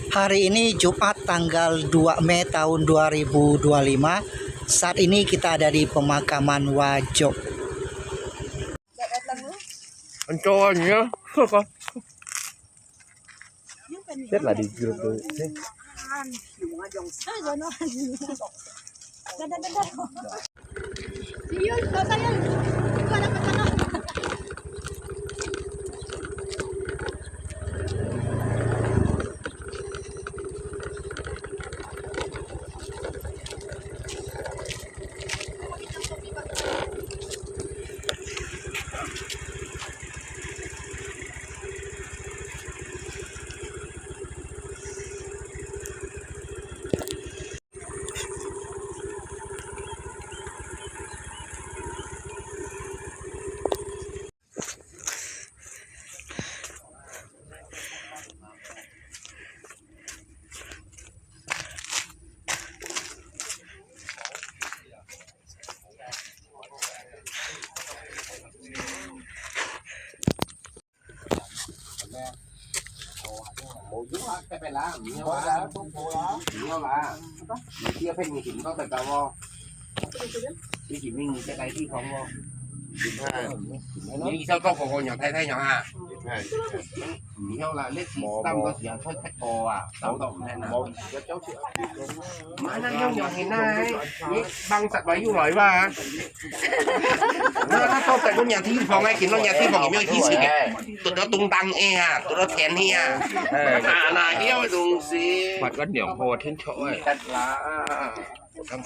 Hari ini Jumat tanggal 2 Mei tahun 2025. Saat ini kita ada di pemakaman Wajo. Ancoannya chết là đi chưa tôi một chút cái phải lá nhiều lá nhiều lá kia phải nhiều chỉnh có phải cao không đi chỉ mình cái này thì không không những sao có cổ nhỏ thay nhỏ à nhiều là lết tâm có gì thôi khách cổ à đậu động này nào mà nó nhau nhỏ thế này băng sạch váy du lưỡi mà nó tốt tại con nhà thi phòng ngay kiến nó nhà thi phòng cái thi sĩ tụi nó tung tăng à tụi nó thèn à là yêu đúng gì mặt có nhiều hồ thiên chỗ ấy thật là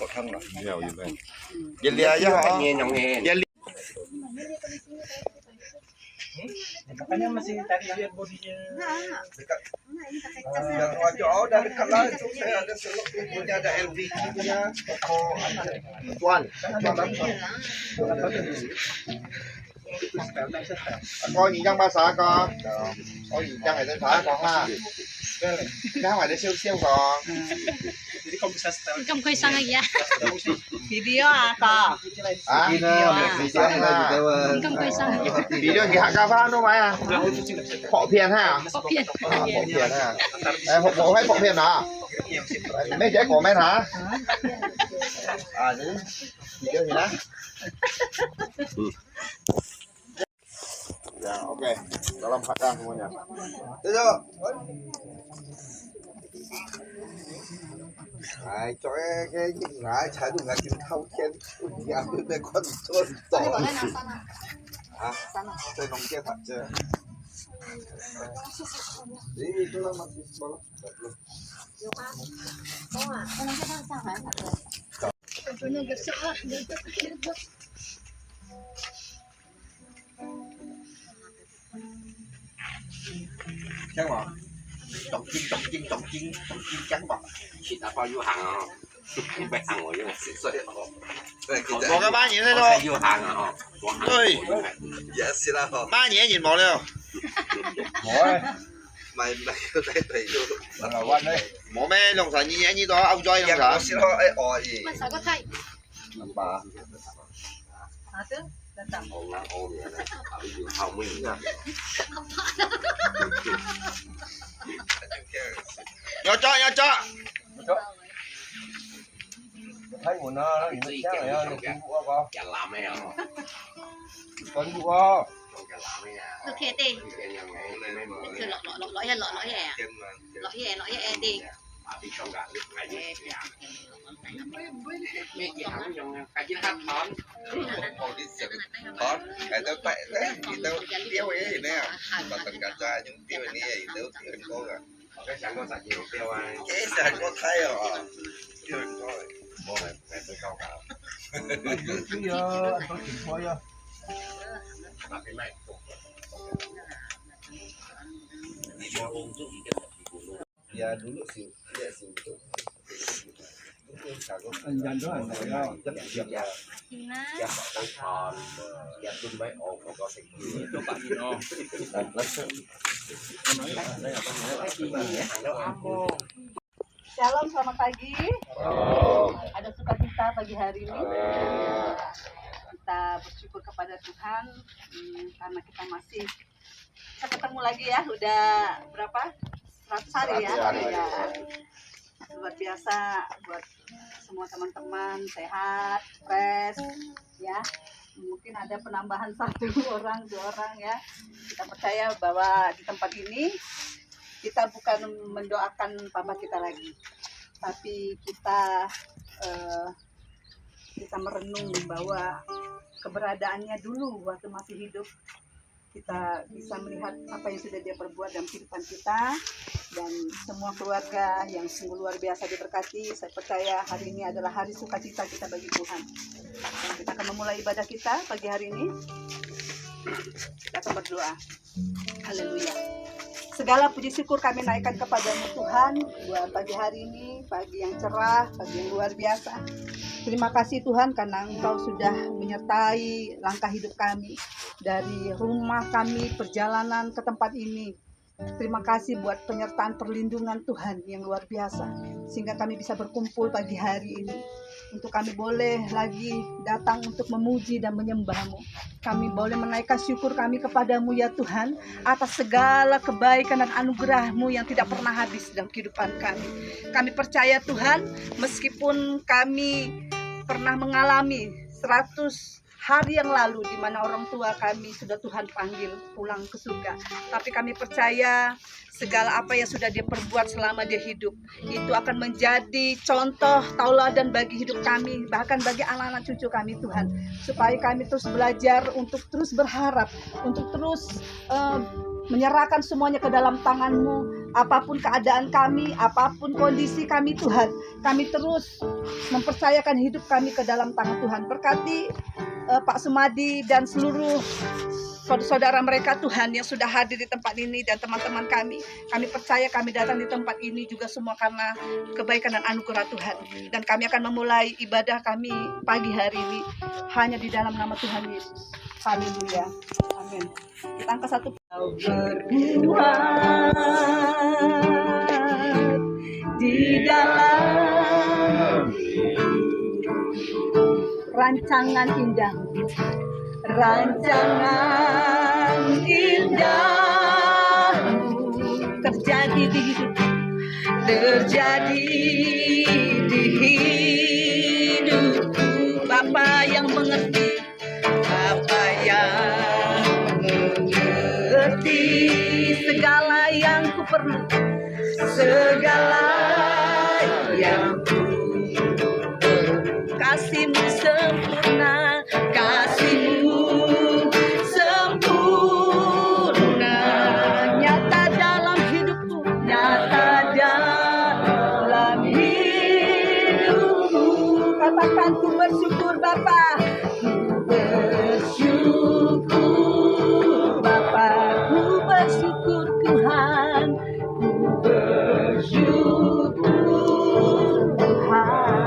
cổ thăng là nhiều như vậy giờ lia chứ hả nghe nhộng nghe Makanya masih cari lihat bodinya. Dan Wajo dari Kala itu saya ada selok punya ada LPG punya toko Tuan. Có gì trong ba xã có gì trong này tôi thả còn ha. Cái ngoài để siêu siêu còn. Jadi kamu bisa setel. Kamu kau isang aja. Video apa? Video là Kamu kau isang aja. video gì hạ cà phê đâu mày à? Phổ phiền ha? Kopian. Phổ phiền ha. Em phục vụ hay phổ phiền hả? Mấy trẻ của mày hả? À đấy. Video gì đó? Ya, oke. Dalam hak semuanya. Itu. Ai cho cái ngải trái đủ ngải kiếm thâu thiên nhà bên bên con trôn tổ à chơi nông kia thật chưa đi cho nó mặc bao chắc mà trọng chinh trắng bạc chỉ đã bao nhiêu hàng à phải hàng rồi nhưng mà có cái ba nhỉ thế có đâu nhiều hàng à ơi dạ xin lỗi ba nhỉ nhìn mỏ đâu mày cái này là quan đấy mỏ mẹ lòng sản nhỉ như đó ông chơi lòng sản xin lỗi ỏi gì Masa kau thay? bà ồn là ồn vậy này ở nhiều hồng mình nha nhỏ cho thấy mùa nó gì chắc cái là gì nó vụ có chả làm hay không con vụ có chả làm hay à Được thế đi. cái nhà này mấyคือlõi hè lõi hè đi. đi xong cả lúc này mấy chị hắn trong cái chiếc hát thón Thôi, cái tao tệ đấy, thì tao tiêu ấy thì nè, và tất cả ra những tiêu này thì tao tiêu hình cô cả. cái sẵn có sạch nhiều tiêu ai Cái sàn có thay rồi, tiêu hình cô rồi. mua này tôi cao cả chứ giờ anh có chuyện thôi á mà cái này Ya dulu sih, ya sih itu. anh dành đó anh ngồi đó Rất là nhiều nhà. Gimana? chắc là tôi còn nhà tôi mấy ồn mà có sạch nhiều cho bạn gì nó Shalom, selamat pagi. Ada sukacita pagi hari ini. Kita bersyukur kepada Tuhan karena kita masih bisa ketemu lagi ya. Udah berapa? 100 hari ya. 100 hari. Ya. Luar biasa buat semua teman-teman, sehat, fresh ya. Mungkin ada penambahan 1 orang, 2 orang ya. Kita percaya bahwa di tempat ini kita bukan mendoakan papa kita lagi, tapi kita merenung bahwa keberadaannya dulu waktu masih hidup, kita bisa melihat apa yang sudah dia perbuat dalam kehidupan kita, dan semua keluarga yang sungguh luar biasa diberkati. Saya percaya hari ini adalah hari sukacita kita bagi Tuhan. Dan kita akan memulai ibadah kita pagi hari ini. Kita akan berdoa. Haleluya. Segala puji syukur kami naikkan kepadamu Tuhan buat pagi hari ini, pagi yang cerah, pagi yang luar biasa. Terima kasih Tuhan karena Engkau sudah menyertai langkah hidup kami dari rumah kami, perjalanan ke tempat ini. Terima kasih buat penyertaan perlindungan Tuhan yang luar biasa, sehingga kami bisa berkumpul pagi hari ini. Untuk kami boleh lagi datang untuk memuji dan menyembah-Mu. Kami boleh menaikkan syukur kami kepadamu ya Tuhan, atas segala kebaikan dan anugerah-Mu yang tidak pernah habis dalam kehidupan kami. Kami percaya Tuhan, meskipun kami pernah mengalami 100 hari yang lalu di mana orang tua kami sudah Tuhan panggil pulang ke surga, tapi kami percaya segala apa yang sudah dia perbuat selama dia hidup itu akan menjadi contoh tauladan bagi hidup kami, bahkan bagi anak-anak cucu kami Tuhan, supaya kami terus belajar untuk terus berharap, untuk terus menyerahkan semuanya ke dalam tangan-Mu. Apapun keadaan kami, apapun kondisi kami Tuhan, kami terus mempercayakan hidup kami ke dalam tangan Tuhan. Berkati Pak Sumadi dan seluruh saudara-saudara mereka Tuhan yang sudah hadir di tempat ini, dan teman-teman kami. Kami percaya kami datang di tempat ini juga semua karena kebaikan dan anugerah Tuhan. Dan kami akan memulai ibadah kami pagi hari ini hanya di dalam nama Tuhan Yesus. Haleluya. Amin. Kita angkat 1. Kau berbuat di dalam rancangan indah, rancangan indah terjadi di hidupku, terjadi di hidupku. Bapa yang mengerti, Bapa yang mengerti segala yang ku perlu, segala yang ku kasih-Mu sempurna, kasih-Mu sempurna, nyata dalam hidupku, nyata dalam hidupku. Katakan ku bersyukur Bapa, ku bersyukur Bapa, ku bersyukur Tuhan, ku bersyukur Tuhan.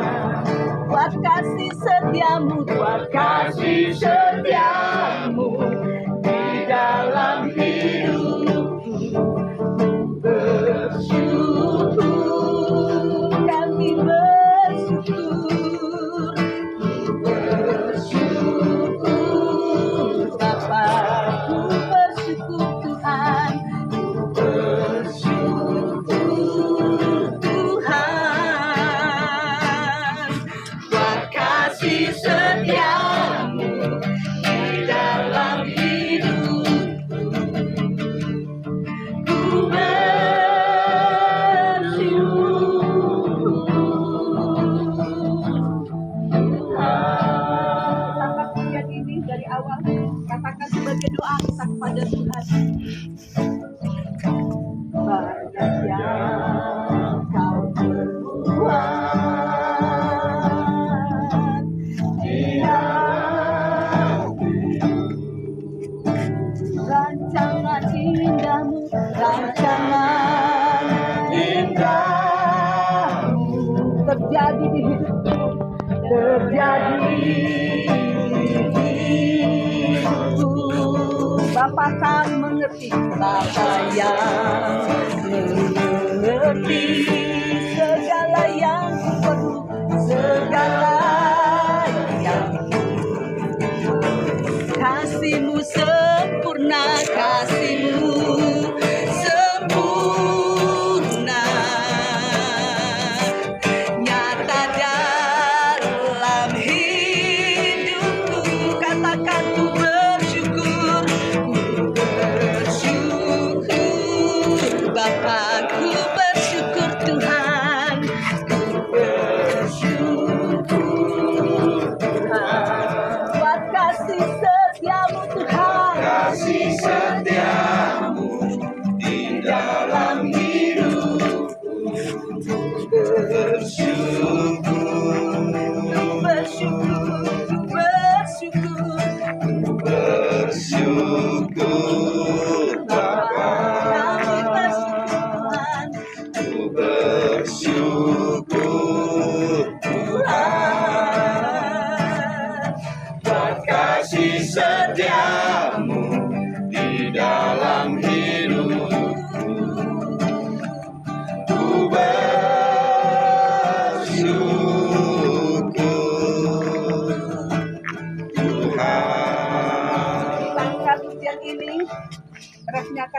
Buat kasih setiamu, buat kasih setiamu di dalam hidupku. Bersyukur, kami bersyukur, bersyukur Bapa, ku bersyukur Tuhan, ku bersyukur Tuhan. Buat kasih setiamu di dalam hidupku, ku bersyukur Tuhan. Katakan pujian ini dari awal, katakan sebagai doa kita kepada Tuhan. Banyak yang Kau perbuat di dalam rancangan indahmu, rancangan indahmu terjadi di hidupku, terjadi di hidupku. Bapa kan mengerti, Bapa yang mengerti segala yang ku perlu, segala yang kasih-Mu sempurna, kasih-Mu sempurna.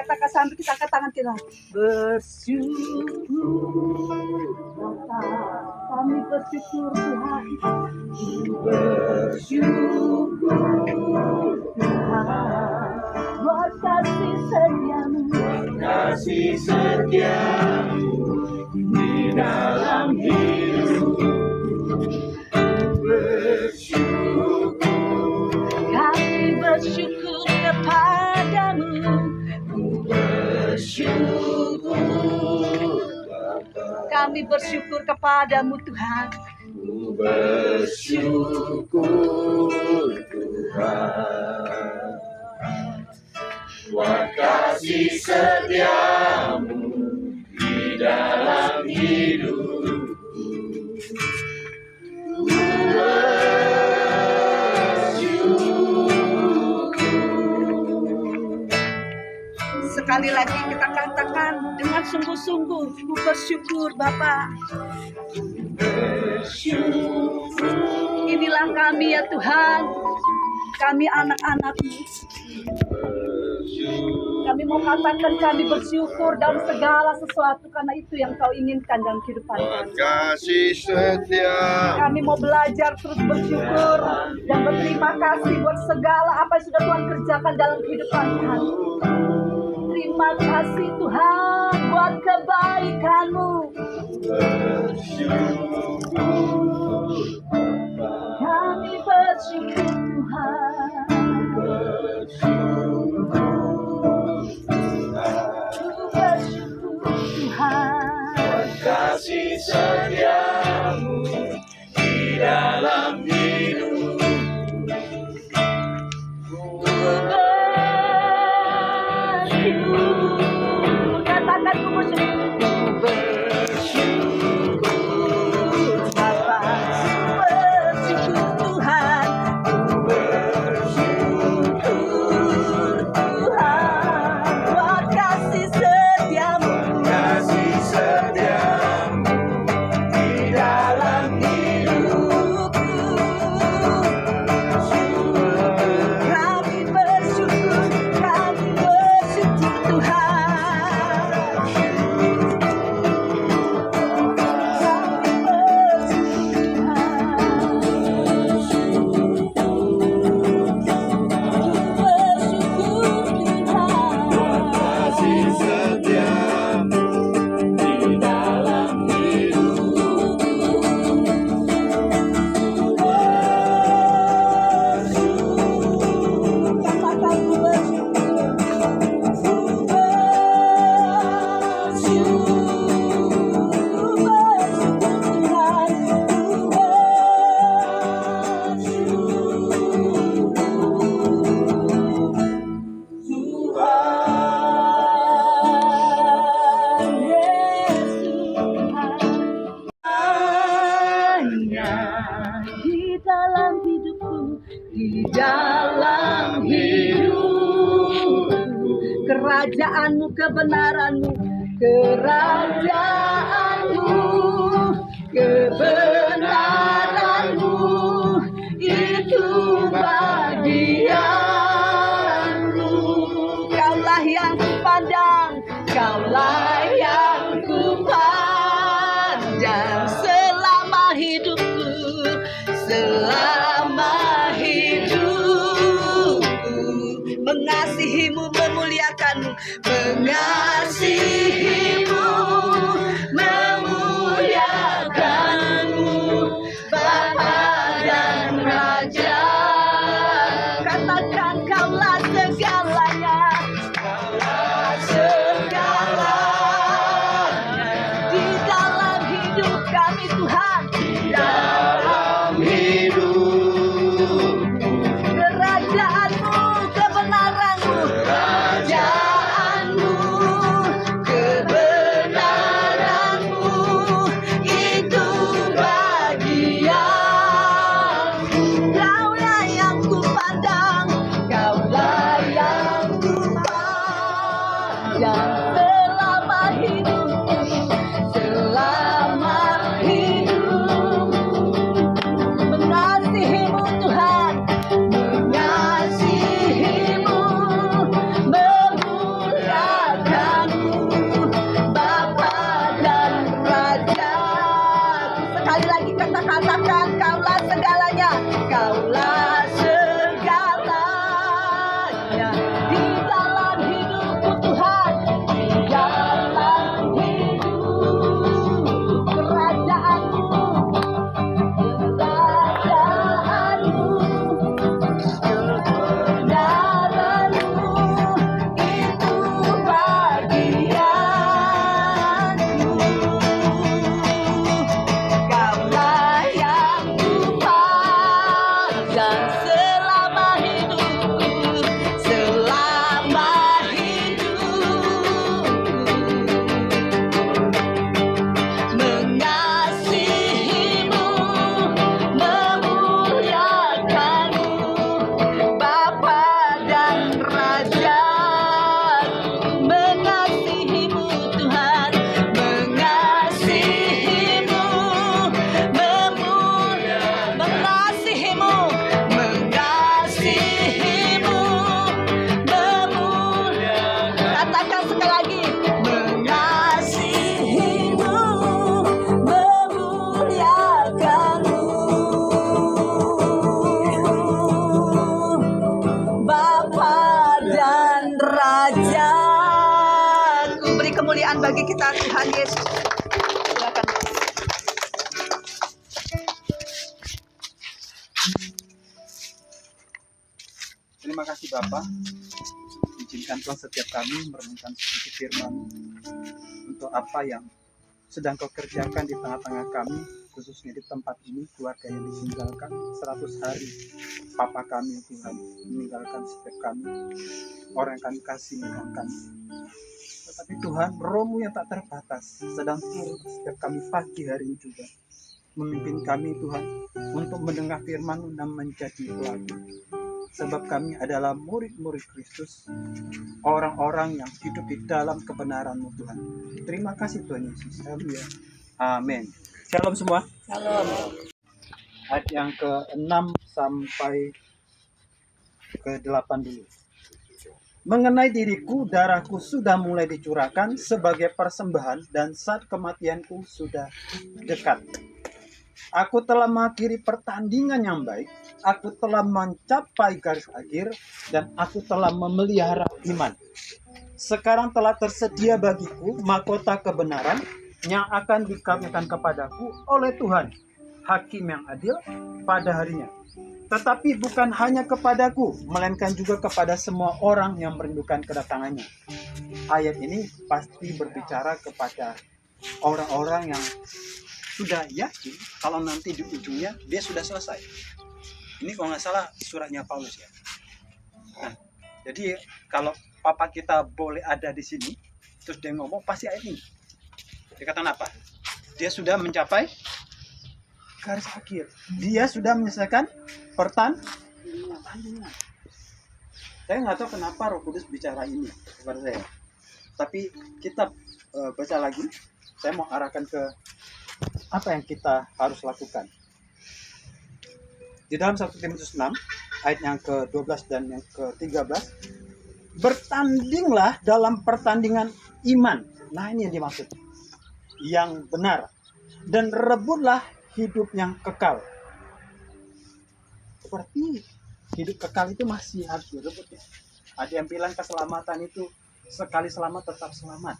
katakan sambil kita angkat tangan kita. Bersyukur Bapa, kami bersyukur Tuhan. Bersyukur Tuhan, buat kasih setiamu, Kasih setiamu di dalam hidup. kami bersyukur kepadamu. Bersyukur, kami bersyukur kepadamu Tuhan. Bersyukur Tuhan, buat kasih setiamu di dalam hidup. Sekali lagi kita katakan dengan sungguh-sungguh, ku bersyukur Bapa. Inilah kami ya Tuhan, kami anak-anak-Mu. Kami mau katakan kami bersyukur dalam segala sesuatu karena itu yang Kau inginkan dalam kehidupan kami. Kasih setia. Kami mau belajar terus bersyukur dan berterima kasih buat segala apa yang sudah Tuhan kerjakan dalam kehidupan kami. Terima kasih Tuhan buat kebaikan-Mu. Kami bersyukur Tuhan. Bersyukur Tuhan. Kasih setiamu di dalam hidup. Katakan ku bersyukur Bapa, bersyukur Tuhan, bersyukur Tuhan buat kasih setiamu, Kasih setiamu di dalam hidupku. kami bersyukur Tuhan. Kasih setiamu di dalam Di dalam hidupku, di dalam hidupku, kerajaanmu, kebenaranmu, kerajaanmu, kebenaranmu, itu bagianku. Kaulah yang kupandang, kaulah yang kupandang selama hidupku, selama hidupku. Mengasihimu, memuliakanmu, mengasihimu, memuliakanmu, Bapa dan Raja. Katakan kaulah segalanya, kaulah segalanya di dalam hidup kami Tuhan, di dalam hidup. kerajaanmu, kebenaranmu, kerajaanmu, kebenaranmu, itu bagianku. Kaulah yang kupandang, kaulah yang kupandang selama hidupku, selama hidupku. Bapa, izinkan Tuhan setiap kami merenungkan sedikit firman untuk apa yang sedang Kau kerjakan di tengah-tengah kami, khususnya di tempat ini, keluarga yang ditinggalkan 100 hari. Papa kami Tuhan meninggalkan setiap kami, orang yang kami kasih meninggalkan. Tetapi Tuhan, Roh-Mu yang tak terbatas sedang turun setiap kami pagi hari ini juga, memimpin kami Tuhan untuk mendengar firman-Mu dan menjadi pelaku. Sebab kami adalah murid-murid Kristus, orang-orang yang hidup di dalam kebenaran-Mu Tuhan. Terima kasih Tuhan Yesus. Haleluya. Amin. Shalom semua. Shalom. Ayat yang ke-6 sampai ke-8 dulu. Mengenai diriku, darahku sudah mulai dicurahkan sebagai persembahan dan saat kematianku sudah dekat. Aku telah mengakhiri pertandingan yang baik, aku telah mencapai garis akhir, dan aku telah memelihara iman. Sekarang telah tersedia bagiku mahkota kebenaran yang akan dikaruniakan kepadaku oleh Tuhan, Hakim yang adil pada harinya. Tetapi bukan hanya kepadaku, melainkan juga kepada semua orang yang merindukan kedatangannya. Ayat ini pasti berbicara kepada orang-orang yang sudah yakin kalau nanti di ujungnya dia sudah selesai. Ini kalau nggak salah suratnya Paulus ya. Nah, jadi kalau papa kita boleh ada di sini, terus dia ngomong pasti ayat ini. Dia katakan apa? Dia sudah mencapai garis akhir. Dia sudah menyelesaikan pertandingan. Saya nggak tahu kenapa Roh Kudus bicara ini kepada saya. Tapi kita baca lagi. Saya mau arahkan ke apa yang kita harus lakukan. Di dalam 1 Timotius 6 ayat yang ke-12 dan yang ke-13, bertandinglah dalam pertandingan iman. Nah, ini yang dimaksud, yang benar, dan rebutlah hidup yang kekal. Seperti hidup kekal itu masih harus direbut ya. Ada yang bilang keselamatan itu sekali selamat tetap selamat.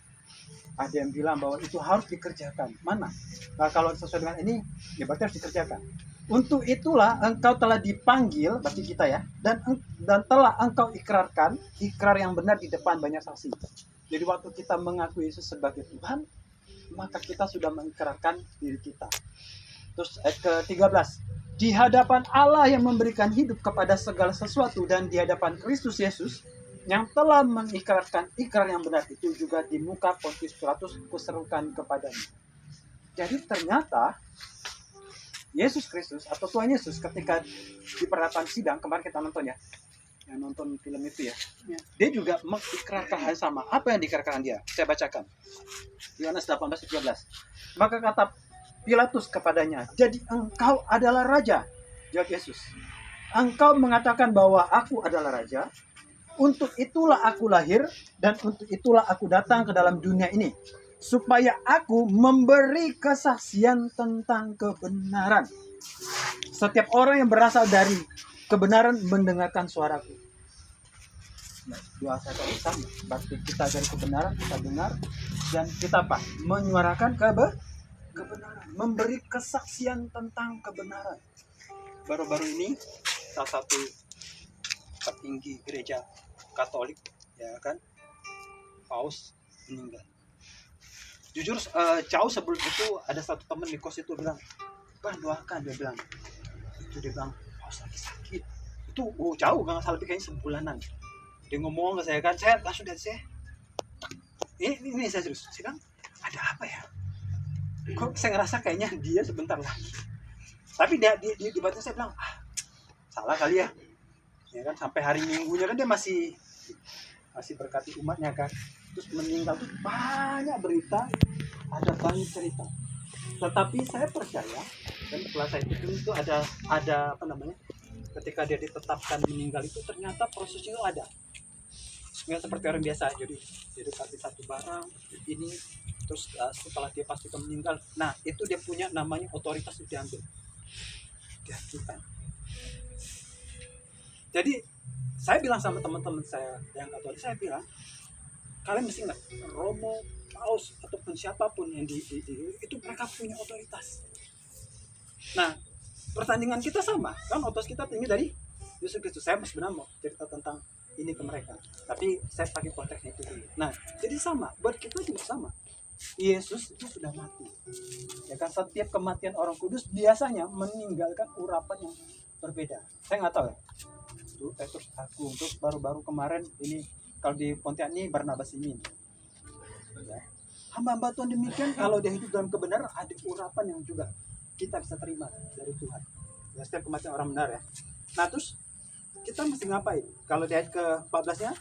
Ada yang bilang bahwa itu harus dikerjakan. Mana? Nah, kalau sesuai dengan ini, ya berarti harus dikerjakan. Untuk itulah engkau telah dipanggil, bagi kita ya, dan telah engkau ikrarkan, ikrar yang benar di depan banyak saksi. Jadi waktu kita mengakui Yesus sebagai Tuhan, maka kita sudah mengikrarkan diri kita. Terus ayat ke-13, di hadapan Allah yang memberikan hidup kepada segala sesuatu dan di hadapan Kristus Yesus, yang telah mengikrarkan ikrar yang benar itu juga di muka Pontius Pilatus kuserukan kepadanya. Jadi ternyata Yesus Kristus atau Tuhan Yesus ketika di perhadapan sidang, kemarin kita nonton ya, yang nonton film itu ya, dia juga mengikrarkan hal sama. Apa yang diikrarkan dia? Saya bacakan. Yohanes 18:13. Maka kata Pilatus kepadanya, jadi engkau adalah raja? Jawab Yesus, engkau mengatakan bahwa aku adalah raja. Untuk itulah aku lahir dan untuk itulah aku datang ke dalam dunia ini, supaya aku memberi kesaksian tentang kebenaran. Setiap orang yang berasal dari kebenaran mendengarkan suaraku. Nah, dua kata itu sama. Berarti kita dari kebenaran, kita dengar, dan kita apa? Menyuarakan kebenaran. Memberi kesaksian tentang kebenaran. Baru-baru ini salah satu petinggi gereja Katolik, ya kan, Paus meninggal. Jujur jauh sebelum itu ada satu teman di kos itu bilang, "Bang, doakan," dia bilang. Itu dia bilang, "Paus lagi sakit." Itu jauh, nggak salah, lebih kayaknya sebulanan. Dia ngomong ke saya kan, saya langsung dari saya. Ini saya serius. Saya bilang, ada apa ya? Kok saya ngerasa kayaknya dia sebentar lagi. Tapi di batin saya bilang, salah kali ya. Ya kan, sampai hari Minggunya kan dia masih berkati umatnya kan. Terus meninggal tuh banyak berita, ada banyak cerita. Tetapi saya percaya, dan setelah saya itu ada apa namanya, ketika dia ditetapkan meninggal itu ternyata prosesnya itu ada. Nggak seperti orang biasa, jadi dekati satu barang ini, terus setelah dia pastikan meninggal, nah itu dia punya namanya otoritas itu diambil, dihancurkan. Jadi saya bilang sama teman-teman saya yang Katolik, saya bilang, kalian mesti ingat, Romo, Paus ataupun siapapun yang itu mereka punya otoritas. Nah, pertandingan kita sama kan, otoritas kita tinggi dari Yesus Kristus. Saya sebenarnya mau cerita tentang ini ke mereka. Tapi saya pakai konteksnya itu dulu. Nah, jadi sama, buat kita juga sama. Yesus itu sudah mati. Ya kan, setiap kematian Orang Kudus biasanya meninggalkan urapan yang berbeda. Saya nggak tahu ya. Itu Petrus aku untuk baru-baru kemarin ini, kalau di Pontianak ini Barnabas ini. Ya. Hamba-hamba Tuhan demikian, kalau dia hidup dalam kebenaran, ada urapan yang juga kita bisa terima dari Tuhan. Ya, setiap kematian orang benar ya. Nah, terus kita mesti ngapain? Kalau di ayat ke-14-nya,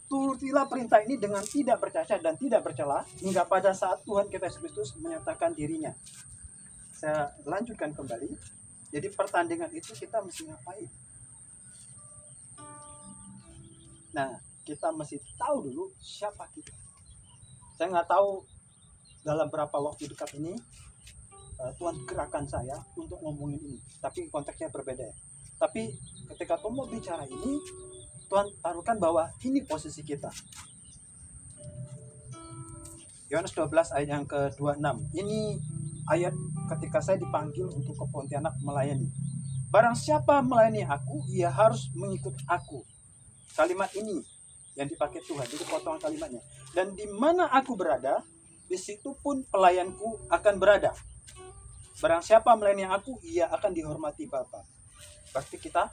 turutilah perintah ini dengan tidak bercacat dan tidak bercela hingga pada saat Tuhan kita Yesus Kristus menyatakan dirinya. Saya lanjutkan kembali. Jadi pertandingan itu kita mesti ngapain? Nah, kita mesti tahu dulu siapa kita. Saya nggak tahu dalam berapa waktu dekat ini Tuhan gerakan saya untuk ngomongin ini. Tapi konteksnya berbeda ya. Tapi ketika Tuhan mau bicara ini, Tuhan taruhkan bahwa ini posisi kita. Yohanes 12 ayat yang ke-26. Ini ayat ketika saya dipanggil untuk ke Pontianak melayani. Barang siapa melayani aku, ia harus mengikut aku. Kalimat ini yang dipakai Tuhan, jadi potongan kalimatnya. Dan di mana aku berada, di situ pun pelayanku akan berada. Barang siapa melayani aku, ia akan dihormati Bapa. Berarti kita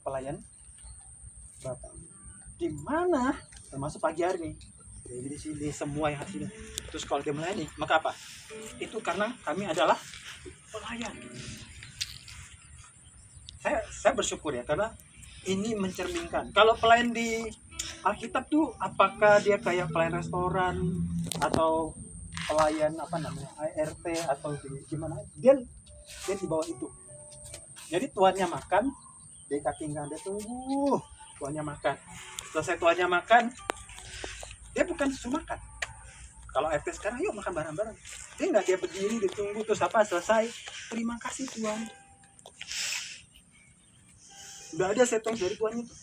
pelayan Bapa. Di mana? Termasuk pagi hari ini. Jadi di sini semua yang hasilnya. Terus kalau dia melayani, maka apa? Itu karena kami adalah pelayan. Saya bersyukur ya, karena ini mencerminkan. Kalau pelayan di Alkitab tuh, apakah dia kayak pelayan restoran atau pelayan apa namanya ART atau gimana? Dia di bawah itu. Jadi tuannya makan, dia kaki nggak ada tunggu, tuannya makan. Selesai tuannya makan, dia bukan cuma makan. Kalau RT sekarang, yuk makan bareng-bareng. Dia nggak, dia berdiri, ditunggu, terus apa, selesai. Terima kasih Tuhan. Udah ada setong dari tuannya tuh.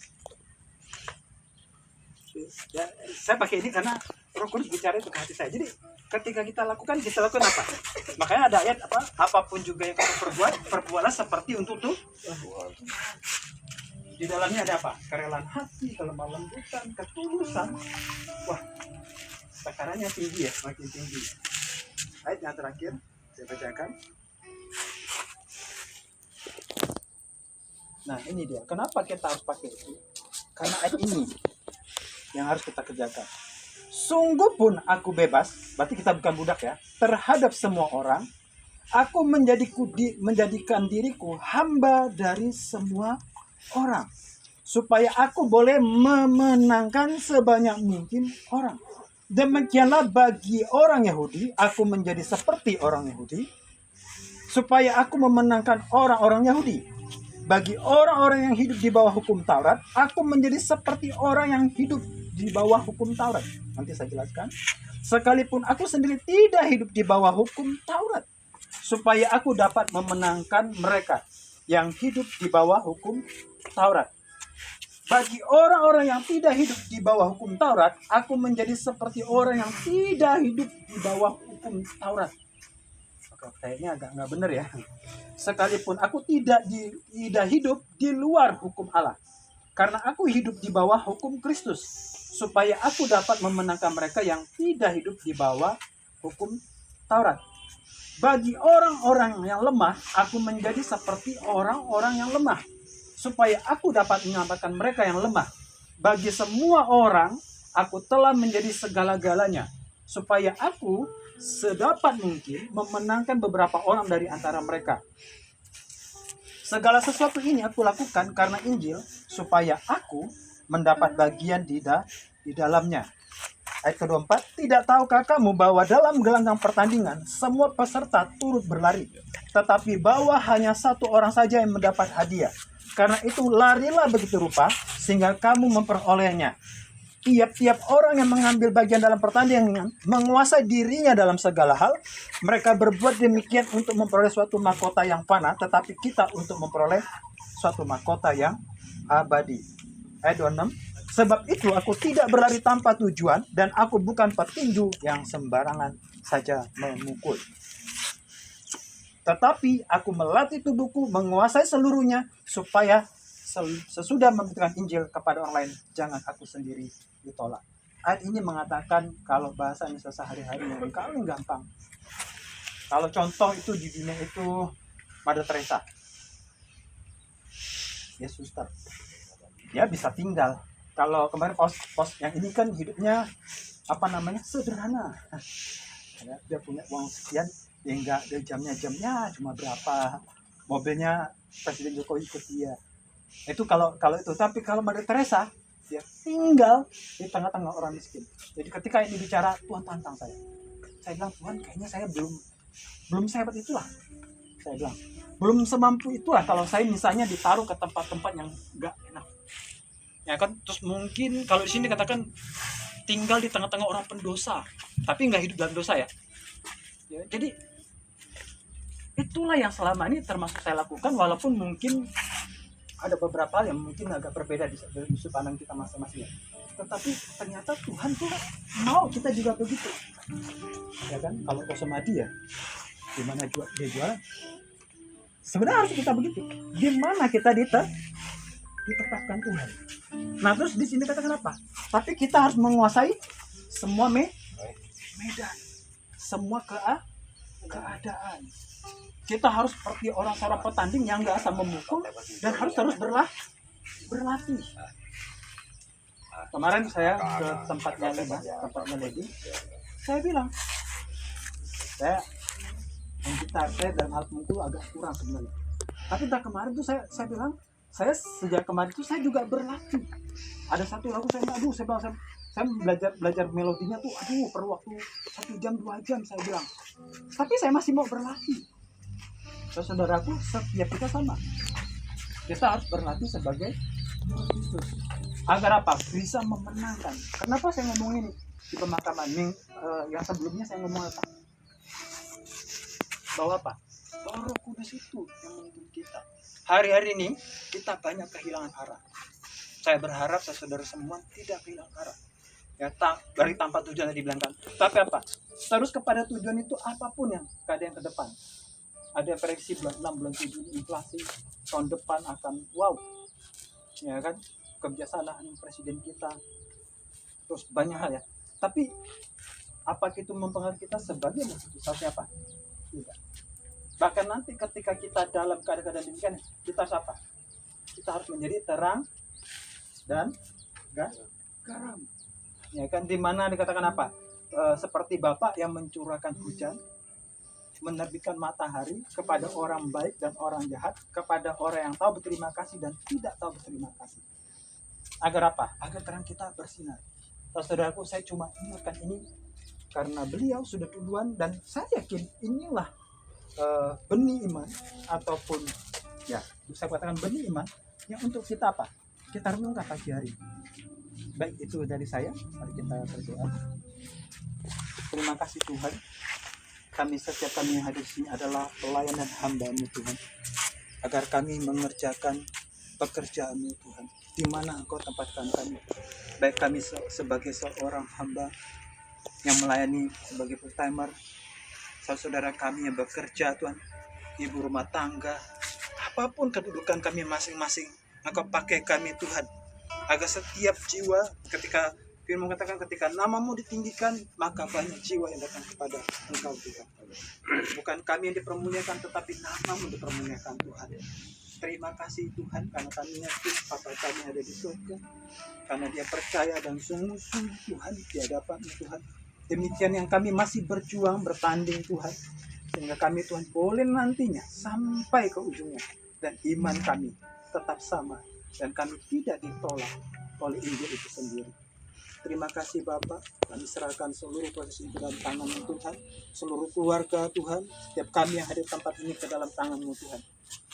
Ya, saya pakai ini karena Roh Kudus bicara itu ke hati saya. Jadi ketika kita lakukan apa? Makanya ada ayat apa? Apapun juga yang kamu perbuat, perbuatlah seperti untuk tuh. Di dalamnya ada apa? Kerelaan hati, kelemah lembutan, ketulusan. Wah, takarannya tinggi ya, makin tinggi. Ayat yang terakhir saya bacakan. Nah, ini dia. Kenapa kita harus pakai itu? Karena ayat ini yang harus kita kerjakan. Sungguh pun aku bebas, berarti kita bukan budak ya, terhadap semua orang. Aku menjadikan diriku hamba dari semua orang, supaya aku boleh memenangkan sebanyak mungkin orang. Demikianlah bagi orang Yahudi, aku menjadi seperti orang Yahudi, supaya aku memenangkan orang-orang Yahudi. Bagi orang-orang yang hidup di bawah hukum Taurat, aku menjadi seperti orang yang hidup di bawah hukum Taurat. Nanti saya jelaskan. Sekalipun aku sendiri tidak hidup di bawah hukum Taurat, supaya aku dapat memenangkan mereka yang hidup di bawah hukum Taurat. Bagi orang-orang yang tidak hidup di bawah hukum Taurat, aku menjadi seperti orang yang tidak hidup di bawah hukum Taurat. Kayaknya agak nggak benar ya. Sekalipun aku tidak hidup di luar hukum Allah, karena aku hidup di bawah hukum Kristus, supaya aku dapat memenangkan mereka yang tidak hidup di bawah hukum Taurat. Bagi orang-orang yang lemah, aku menjadi seperti orang-orang yang lemah, supaya aku dapat menyelamatkan mereka yang lemah. Bagi semua orang, aku telah menjadi segala-galanya, supaya aku sedapat mungkin memenangkan beberapa orang dari antara mereka. Segala sesuatu ini aku lakukan karena Injil, supaya aku mendapat bagian di dalamnya. Ayat ke-24, tidak tahukah kamu bahwa dalam gelanggang pertandingan semua peserta turut berlari, tetapi bahwa hanya satu orang saja yang mendapat hadiah. Karena itu larilah begitu rupa sehingga kamu memperolehnya. Tiap-tiap orang yang mengambil bagian dalam pertandingan menguasai dirinya dalam segala hal. Mereka berbuat demikian untuk memperoleh suatu mahkota yang fana, tetapi kita untuk memperoleh suatu mahkota yang abadi. Ayat 26. Sebab itu aku tidak berlari tanpa tujuan, dan aku bukan petinju yang sembarangan saja memukul. Tetapi aku melatih tubuhku menguasai seluruhnya, supaya sesudah memberitakan Injil kepada orang lain, jangan aku sendiri ditolak. Ayat ini mengatakan kalau bahasa Indonesia sehari-hari yang paling gampang. Kalau contoh itu di dunia itu Mother Teresa. Ya suster. Ya bisa tinggal. Kalau kemarin pos yang ini kan hidupnya sederhana. Ya, dia punya uang sekian, ya enggak ada jamnya cuma berapa. Mobilnya Presiden Jokowi ikut dia. Itu kalau itu. Tapi kalau Mother Teresa, dia tinggal di tengah-tengah orang miskin. Jadi ketika ini bicara, Tuhan tantang saya. Saya bilang, Tuhan kayaknya saya belum sehebat itulah. Saya bilang, belum semampu itulah kalau saya misalnya ditaruh ke tempat-tempat yang enggak enak. Ya kan, terus mungkin kalau di sini katakan tinggal di tengah-tengah orang pendosa, tapi nggak hidup dalam dosa ya. Jadi itulah yang selama ini termasuk saya lakukan, walaupun mungkin ada beberapa hal yang mungkin agak berbeda di sudut pandang kita masing-masing. Tetapi ternyata Tuhan tuh mau kita juga begitu. Ya kan, kalau Kosomadi ya, gimana dia jualan? Sebenarnya harus kita begitu. Gimana kita ditetapkan Tuhan. Nah terus di sini katakan apa? Tapi kita harus menguasai semua medan, semua keadaan. Kita harus seperti seorang petanding yang nggak asal memukul dan harus terus berlatih. Kemarin saya ke tempatnya Lady, saya bilang, saya gitar saya dalam hal memukul agak kurang sebenarnya. Tapi kemarin tuh saya bilang, saya sejak kemarin itu saya juga berlatih. Ada satu lagu saya belajar melodinya tuh, perlu waktu 1 jam 2 jam saya bilang. Tapi saya masih mau berlatih. Saudaraku, setiap kita sama. Kita harus berlatih sebagai Kristus. Agar apa? Bisa memenangkan. Kenapa saya ngomong ini di pemakaman? Yang sebelumnya saya ngomong apa? Bahwa apa? Bahwa Roh Kudus itu yang menuntun kita. Hari-hari ini kita banyak kehilangan arah. Saya berharap saudara semua tidak kehilangan arah. Ya, dari tanpa tujuan tadi dibilangkan. Tapi apa? Terus kepada tujuan itu apapun yang keadaan ke depan. Ada prediksi bulan 6, bulan 7 inflasi tahun depan akan wow. Ya kan? Kebijaksanaan presiden kita. Terus banyak hal ya. Tapi apa itu mempengaruhi kita sebagai seharusnya apa? Tidak. Bahkan nanti ketika kita dalam keadaan demikian, kita apa? Kita harus menjadi terang dan garam. Ya kan, di mana dikatakan apa? Seperti Bapak yang mencurahkan hujan, menerbitkan matahari kepada orang baik dan orang jahat, kepada orang yang tahu berterima kasih dan tidak tahu berterima kasih. Agar apa? Agar terang kita bersinar. Saudaraku, saya cuma ingatkan ini karena beliau sudah duluan, dan saya yakin inilah benih iman, ataupun ya saya katakan benih iman yang untuk kita apa? Kita renungkan pagi hari. Baik, itu dari saya. Mari kita berdoa. Terima kasih Tuhan. Setiap kami yang hadir di sini adalah pelayan dan hamba-Mu Tuhan. Agar kami mengerjakan pekerjaan-Mu Tuhan. Di mana Engkau tempatkan kami. Baik kami sebagai seorang hamba yang melayani sebagai full timer, saudara kami yang bekerja Tuhan, ibu rumah tangga, apapun kedudukan kami masing-masing, Engkau pakai kami Tuhan, agar setiap jiwa ketika Firman mengatakan ketika namamu ditinggikan, maka banyak jiwa yang datang kepada Engkau Tuhan. Bukan kami yang dipermuliakan, tetapi namamu dipermuliakan Tuhan. Terima kasih Tuhan, karena kami yakin Bapa kami ada di surga, karena Dia percaya dan sungguh-sungguh Tuhan di hadapan Tuhan. Demikian yang kami masih berjuang, bertanding Tuhan, sehingga kami Tuhan boleh nantinya sampai ke ujungnya, dan iman kami tetap sama, dan kami tidak ditolak oleh Injil itu sendiri. Terima kasih Bapak, kami serahkan seluruh proses itu dalam tangan-Mu Tuhan, seluruh keluarga Tuhan, setiap kami yang hadir tempat ini ke dalam tangan-Mu Tuhan.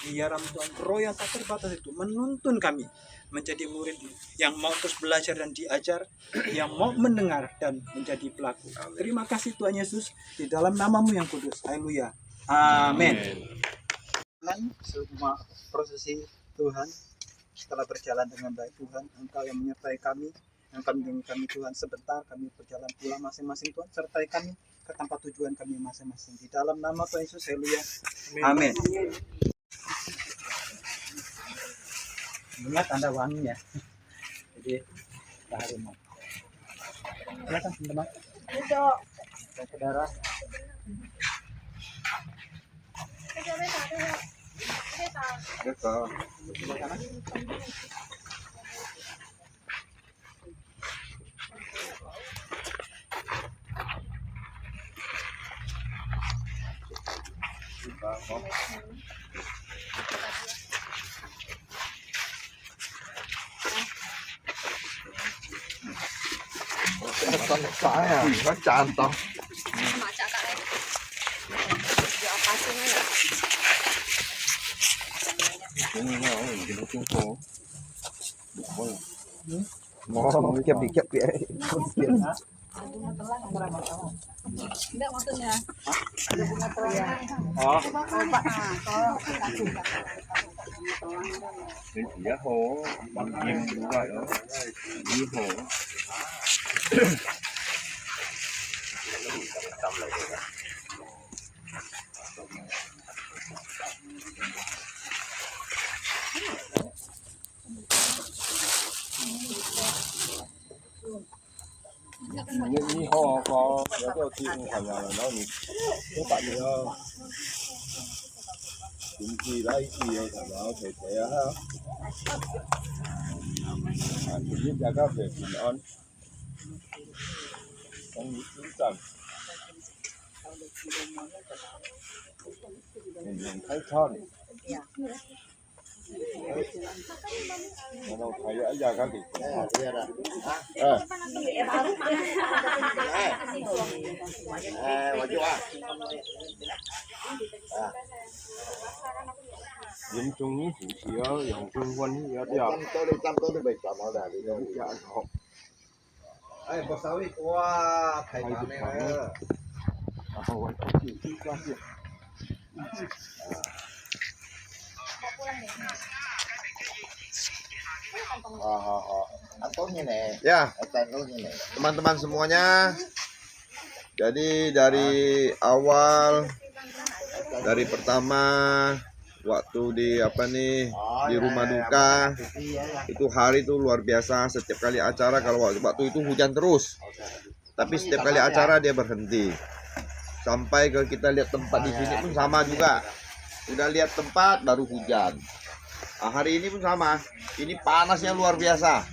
Biar Tuhan, roh yang tak terbatas itu menuntun kami menjadi murid yang mau terus belajar dan diajar, yang mau mendengar dan menjadi pelaku. Terima kasih Tuhan Yesus, di dalam nama-Mu yang kudus. Haleluya. Amin. Semua prosesi Tuhan setelah berjalan dengan baik Tuhan, Engkau yang menyertai kami, yang kami dengan kami Tuhan, sebentar kami berjalan pulang masing-masing Tuhan, sertai kami ke tempat tujuan kami masing-masing. Di dalam nama Tuhan Yesus, haleluya. Amin. Ingat Anda wangi ya. Jadi harimau. Silakan teman-teman. Saudara. Con phải à, nó tràn tao. Mà chả cả đây. Giờ phá xuống đây là. Mau dikit ya. Enggak maksudnya. Oh, Giá hồ, bằng chim cũng vậy đó. Giá hồ. Như hồ có cái chim thành là nó bị có tại vì cũng chi đấy chi thành nó thể thể ha. Chỉ biết ra các việc mình ăn. Không biết chính xác. Mình thấy thon. Nó thấy ở ra các việc. Dân chung thì chỉ ở dòng chung quanh ở đây. Trăm tôi đi bày tỏ nó là đi đâu cho ăn học. Ê, có sáu đi qua thầy bạn này nè. Ya, teman-teman semuanya. Jadi dari awal, dari pertama waktu di di rumah duka itu hari itu luar biasa. Setiap kali acara, kalau waktu itu hujan terus, tapi setiap kali acara dia berhenti. Sampai ke kita lihat tempat di sini pun sama juga. Udah lihat tempat baru hujan. Nah, hari ini pun sama. Ini panasnya luar biasa.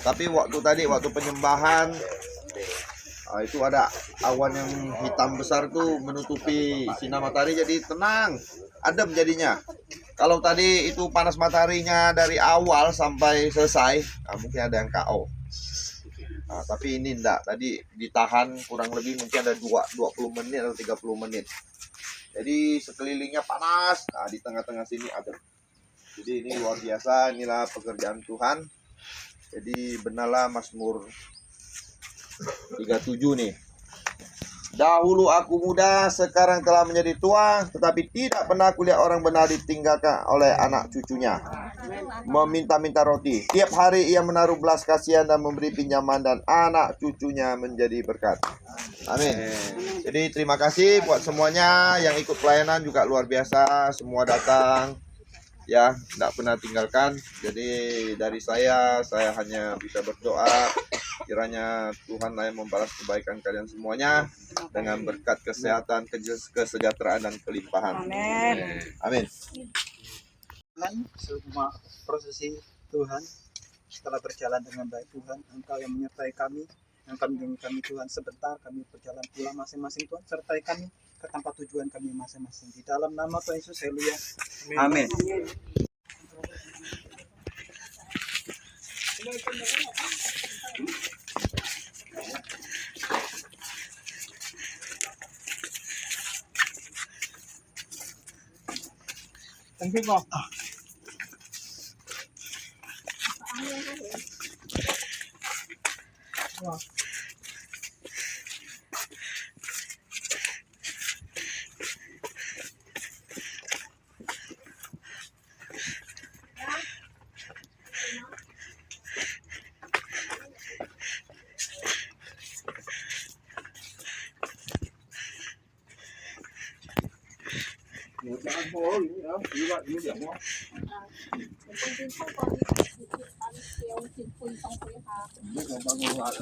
Tapi waktu penyembahan itu ada awan yang hitam besar tuh menutupi sinar matahari, jadi tenang, adem jadinya. Kalau tadi itu panas mataharinya dari awal sampai selesai, mungkin ada yang KO. Nah, tapi ini enggak, tadi ditahan kurang lebih mungkin ada 20 menit atau 30 menit. Jadi sekelilingnya panas, nah di tengah-tengah sini adem. Jadi ini luar biasa, inilah pekerjaan Tuhan. Jadi benarlah Mazmur 37 nih. Dahulu aku muda, sekarang telah menjadi tua, tetapi tidak pernah aku lihat orang benar ditinggalkan oleh anak cucunya meminta-minta roti. Tiap hari ia menaruh belas kasihan dan memberi pinjaman, dan anak cucunya menjadi berkat. Amin. Jadi terima kasih buat semuanya yang ikut pelayanan, juga luar biasa, semua datang. Ya, tidak pernah tinggalkan. Jadi dari saya hanya bisa berdoa kiranya Tuhan yang membalas kebaikan kalian semuanya dengan berkat kesehatan, kesejahteraan, dan kelimpahan. Amin. Amin. Semua prosesi Tuhan setelah berjalan dengan baik, Tuhan, Engkau yang menyertai kami, yang kami dengan kami Tuhan. Sebentar kami berjalan pulang masing-masing, Tuhan, sertai kami ke tempat tujuan kami masing-masing. Di dalam nama Tuhan Yesus, haleluya. Amin. Thank you, Kok. Jangan bohong ini ya, lihat ini dia mau. จริงๆขั้นตอนนี้ตันเซียวกินปุย2 ปุยค่ะ Ini gampang banget.